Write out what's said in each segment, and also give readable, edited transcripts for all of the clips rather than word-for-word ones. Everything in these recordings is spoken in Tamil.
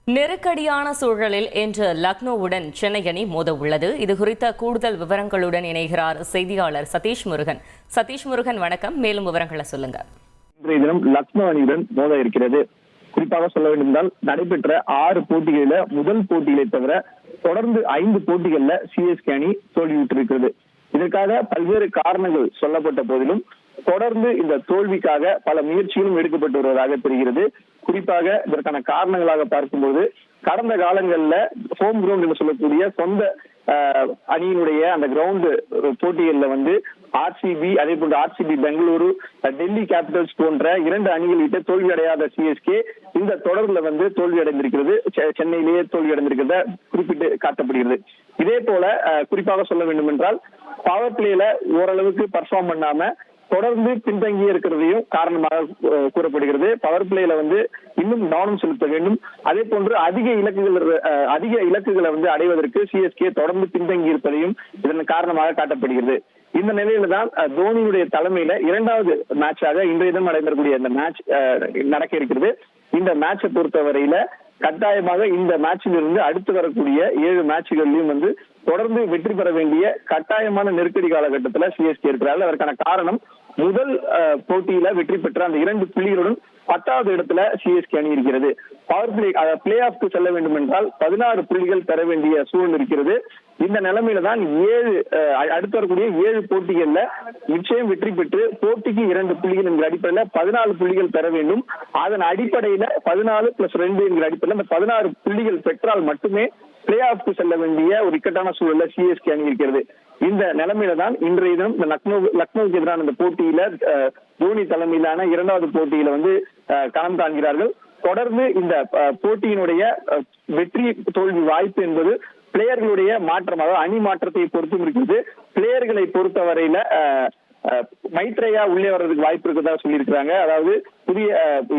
நெருக்கடியான சூழலில் இன்று லக்னோவுடன் சென்னை அணி மோத உள்ளது. இது குறித்த கூடுதல் விவரங்களுடன் இணைகிறார் செய்தியாளர் சதீஷ் முருகன். சதீஷ் முருகன், வணக்கம். மேலும் விவரங்களை சொல்லுங்க. இன்றைய தினம் லக்னோ அணியுடன் மோத இருக்கிறது. குறிப்பாக சொல்ல வேண்டுமென்றால் நடைபெற்ற 6 போட்டிகளில முதல் போட்டிகளை தவிர தொடர்ந்து 5 போட்டிகள்ல சிஎஸ்கே அணி தோல்வியுற்றிருக்கிறது. இதற்காக பல்வேறு காரணங்கள் சொல்லப்பட்ட போதிலும் தொடர்ந்து இந்த தோல்விக்காக பல முயற்சிகளும் எடுக்கப்பட்டு வருவதாக தெரிகிறது. குறிப்பாக இதற்கான காரணங்களாக பார்க்கும்போது கடந்த காலங்கள்ல ஹோம் கிரவுண்ட் என்று சொல்லக்கூடிய சொந்த அணியினுடைய அந்த கிரவுண்ட் போட்டிகள்ல ஆர்சிபி, அதே போன்று ஆர்சிபி பெங்களூரு, டெல்லி கேபிட்டல்ஸ் போன்ற 2 அணிகளிட்ட தோல்வி அடையாத சிஎஸ்கே இந்த தொடர்ல தோல்வி அடைந்திருக்கிறது. சென்னையிலேயே தோல்வி அடைந்திருக்கிறத குறிப்பிட்டு காட்டப்படுகிறது. இதே போல குறிப்பாக சொல்ல வேண்டும் என்றால் பவர் பிளேல ஓரளவுக்கு பர்ஃபார்ம் பண்ணாம தொடர்ந்து பின்தங்கி இருக்கிறதையும் காரணமாக கூறப்படுகிறது. பவர் பிளேல இன்னும் கவனம் செலுத்த வேண்டும். அதே போன்று அதிக இலக்குகளை அடைவதற்கு சிஎஸ்கே தொடர்ந்து பின்தங்கி இருப்பதையும் இதன் காரணமாக காட்டப்படுகிறது. இந்த நிலையில தான் தோனியுடைய தலைமையில 2வது மேட்சாக இன்றைய தினம் நடைபெறக்கூடிய இந்த மேட்ச் நடக்க இருக்கிறது. இந்த மேட்சை பொறுத்தவரையில கட்டாயமாக இந்த மேட்சில் இருந்து அடுத்து வரக்கூடிய 7 மேட்சுகளிலும் தொடர்ந்து வெற்றி பெற வேண்டிய கட்டாயமான நெருக்கடி காலகட்டத்தில் சிஎஸ்கே இருக்கிறார்கள். அதற்கான காரணம் முதல் போட்டியில வெற்றி பெற்ற அந்த 2 புள்ளிகளுடன் 10வது இடத்துல சிஎஸ்கே அணி இருக்கிறது. பவர் பிளே ஆஃப்க்கு செல்ல வேண்டும் என்றால் 16 புள்ளிகள் பெற வேண்டிய சூழல் இருக்கிறது. இந்த நிலைமையில தான் அடுத்து வரக்கூடிய 7 போட்டிகள்ல நிச்சயம் வெற்றி பெற்று போட்டிக்கு 2 புள்ளிகள் என்கிற அடிப்படையில 14 புள்ளிகள் பெற வேண்டும். அதன் அடிப்படையில 14+2 என்கிற அடிப்படையில் அந்த 16 புள்ளிகள் பெற்றால் மட்டுமே பிளே ஆஃப்க்கு செல்ல வேண்டிய ஒரு இக்கட்டான சூழல்ல சிஎஸ்கே அணி இருக்கிறது. இந்த நிலைமையில தான் இன்றைய தினம் இந்த லக்னோவுக்கு எதிரான இந்த போட்டியில தோனி தலைமையிலான 2வது போட்டியில களம் காண்கிறார்கள். தொடர்ந்து இந்த போட்டியினுடைய வெற்றி தோல்வி வாய்ப்பு என்பது பிளேயர்களுடைய மாற்றம், அதாவது அணி மாற்றத்தை பொறுத்தும் இருக்கிறது. பிளேயர்களை பொறுத்தவரையில மைத்ரேயா உள்ளே வர்றதுக்கு வாய்ப்பு இருக்கிறதா சொல்லியிருக்கிறாங்க. அதாவது புதிய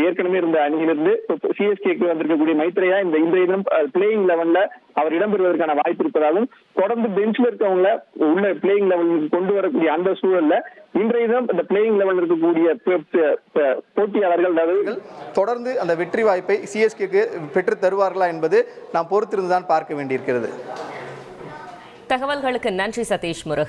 ஏற்கனவே இருந்த அணியிலிருந்து சிஎஸ்கேக்கு வந்திருக்கக்கூடிய மைத்ரேயா இன்றைய தினம் பிளேயிங் லெவல்ல அவர் இடம்பெறுவதற்கான வாய்ப்பு இருப்பதாகவும் தொடர்ந்து பெஞ்ச்ல இருக்கவங்கள உள்ள பிளேயிங் லெவலுக்கு கொண்டு வரக்கூடிய அந்த சூழல்ல இன்றைய தினம் இந்த பிளேயிங் லெவல் இருக்கக்கூடிய போட்டியாளர்கள் தொடர்ந்து அந்த வெற்றி வாய்ப்பை சிஎஸ்கேக்கு பெற்று தருவார்களா என்பது நாம் பொறுத்திருந்துதான் பார்க்க வேண்டியிருக்கிறது. தகவல்களுக்கு நன்றி சதீஷ் முருகன்.